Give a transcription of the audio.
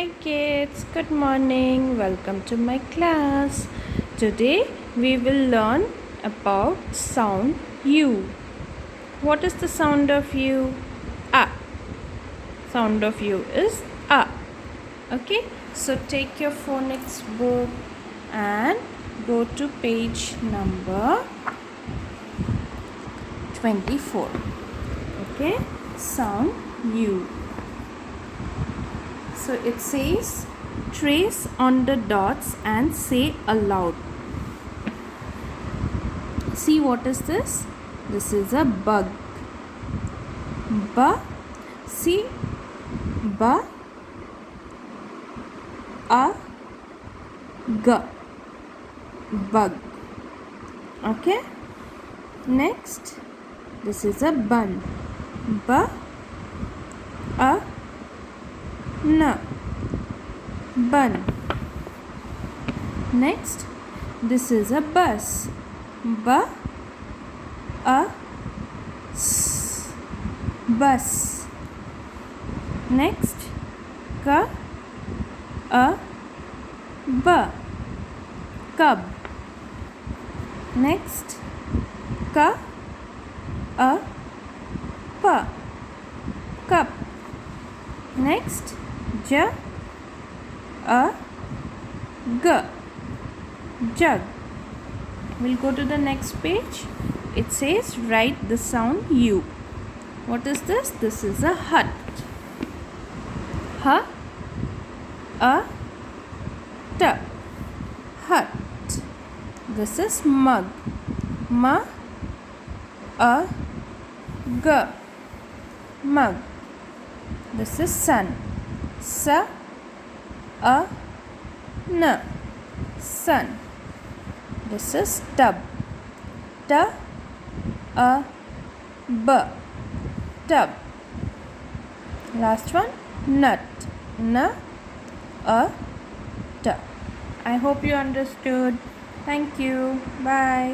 Hi kids, good morning. Welcome to my class. Today we will learn about sound U. What is the sound of U? A. Sound of U is A. Okay, so take your phonics book and go to page number 24. Okay, sound U. So it says, trace on the dots and say aloud. See, what is this? This is a bug. See, ba, a, g, bug. Okay. Next, this is a bun. Ba, a, n, bun. Next, this is a bus. Ba, a, s, bus. Next, ka, a, b, cub. Next, ka, a, p, cup. Next, j, a, g, jug. We'll go to the next page. It says, write the sound U. What is this? This is a hut. H, a, t, hut. This is mug. M, a, g, mug. This is sun. S, a, n, sun. This is tub. T, a, b, tub. Last one, nut. N, a, t. I hope you understood. Thank you. Bye.